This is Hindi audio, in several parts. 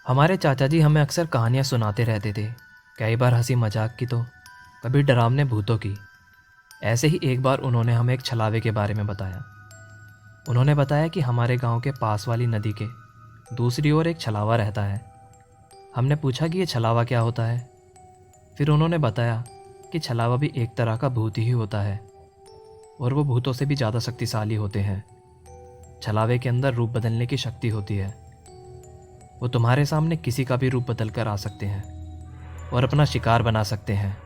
हमारे चाचा जी हमें अक्सर कहानियाँ सुनाते रहते थे। कई बार हंसी मजाक की तो कभी डरावने भूतों की। ऐसे ही एक बार उन्होंने हमें एक छलावे के बारे में बताया। उन्होंने बताया कि हमारे गांव के पास वाली नदी के दूसरी ओर एक छलावा रहता है। हमने पूछा कि ये छलावा क्या होता है। फिर उन्होंने बताया कि छलावा भी एक तरह का भूत ही होता है और वो भूतों से भी ज़्यादा शक्तिशाली होते हैं। छलावे के अंदर रूप बदलने की शक्ति होती है। वो तुम्हारे सामने किसी का भी रूप बदल कर आ सकते हैं और अपना शिकार बना सकते हैं।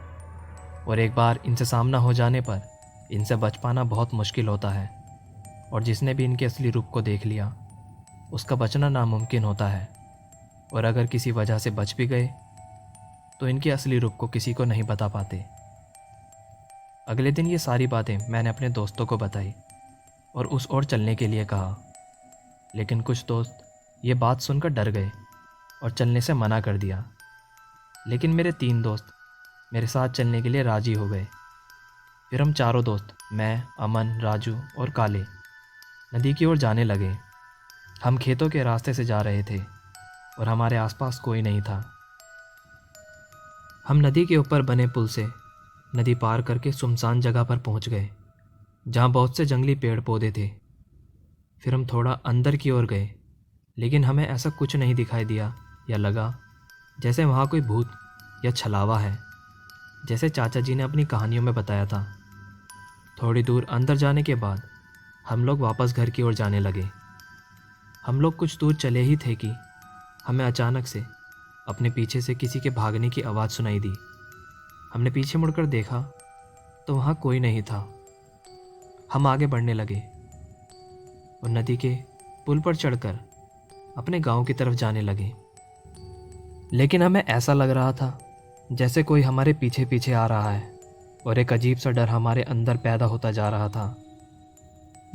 और एक बार इनसे सामना हो जाने पर इनसे बच पाना बहुत मुश्किल होता है। और जिसने भी इनके असली रूप को देख लिया उसका बचना नामुमकिन होता है। और अगर किसी वजह से बच भी गए तो इनके असली रूप को किसी को नहीं बता पाते। अगले दिन ये सारी बातें मैंने अपने दोस्तों को बताई और उस ओर चलने के लिए कहा। लेकिन कुछ दोस्त ये बात सुनकर डर गए और चलने से मना कर दिया। लेकिन मेरे 3 दोस्त मेरे साथ चलने के लिए राजी हो गए। फिर हम चारों दोस्त, मैं, अमन, राजू और काले, नदी की ओर जाने लगे। हम खेतों के रास्ते से जा रहे थे और हमारे आसपास कोई नहीं था। हम नदी के ऊपर बने पुल से नदी पार करके सुनसान जगह पर पहुंच गए जहां बहुत से जंगली पेड़ पौधे थे। फिर हम थोड़ा अंदर की ओर गए, लेकिन हमें ऐसा कुछ नहीं दिखाई दिया या लगा जैसे वहाँ कोई भूत या छलावा है, जैसे चाचा जी ने अपनी कहानियों में बताया था। थोड़ी दूर अंदर जाने के बाद हम लोग वापस घर की ओर जाने लगे। हम लोग कुछ दूर चले ही थे कि हमें अचानक से अपने पीछे से किसी के भागने की आवाज़ सुनाई दी। हमने पीछे मुड़कर देखा तो वहाँ कोई नहीं था। हम आगे बढ़ने लगे और नदी के पुल पर चढ़कर अपने गांव की तरफ जाने लगे। लेकिन हमें ऐसा लग रहा था जैसे कोई हमारे पीछे पीछे आ रहा है और एक अजीब सा डर हमारे अंदर पैदा होता जा रहा था।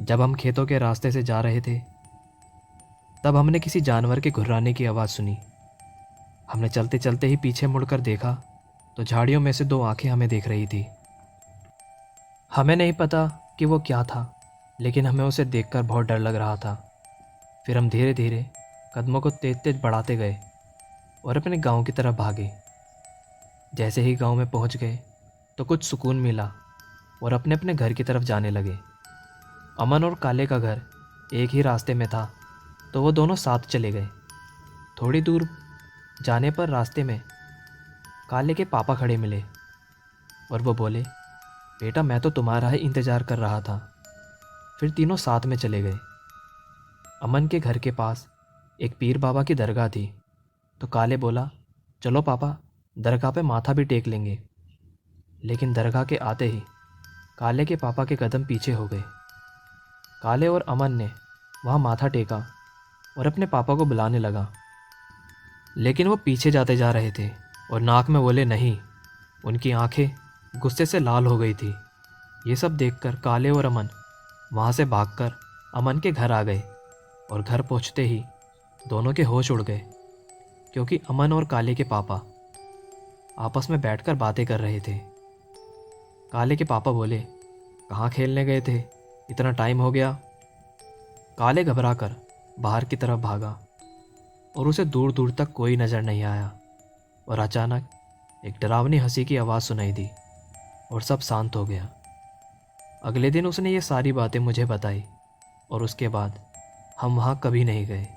जब हम खेतों के रास्ते से जा रहे थे तब हमने किसी जानवर के घुर्राने की आवाज़ सुनी। हमने चलते चलते ही पीछे मुड़कर देखा तो झाड़ियों में से 2 आंखें हमें देख रही थी। हमें नहीं पता कि वो क्या था, लेकिन हमें उसे देखकर बहुत डर लग रहा था। फिर हम धीरे धीरे कदमों को तेज तेज बढ़ाते गए और अपने गांव की तरफ भागे। जैसे ही गांव में पहुंच गए तो कुछ सुकून मिला और अपने अपने घर की तरफ जाने लगे। अमन और काले का घर एक ही रास्ते में था तो वो दोनों साथ चले गए। थोड़ी दूर जाने पर रास्ते में काले के पापा खड़े मिले और वो बोले, बेटा मैं तो तुम्हारा ही इंतज़ार कर रहा था। फिर तीनों साथ में चले गए। अमन के घर के पास एक पीर बाबा की दरगाह थी तो काले बोला, चलो पापा दरगाह पे माथा भी टेक लेंगे। लेकिन दरगाह के आते ही काले के पापा के कदम पीछे हो गए। काले और अमन ने वहाँ माथा टेका और अपने पापा को बुलाने लगा, लेकिन वो पीछे जाते जा रहे थे और नाक में बोले नहीं। उनकी आंखें गुस्से से लाल हो गई थी। ये सब देखकर काले और अमन वहाँ से भागकर अमन के घर आ गए और घर पहुँचते ही दोनों के होश उड़ गए, क्योंकि अमन और काले के पापा आपस में बैठकर बातें कर रहे थे। काले के पापा बोले, कहाँ खेलने गए थे, इतना टाइम हो गया। काले घबराकर बाहर की तरफ भागा और उसे दूर दूर तक कोई नज़र नहीं आया। और अचानक एक डरावनी हंसी की आवाज़ सुनाई दी और सब शांत हो गया। अगले दिन उसने ये सारी बातें मुझे बताई और उसके बाद हम वहाँ कभी नहीं गए।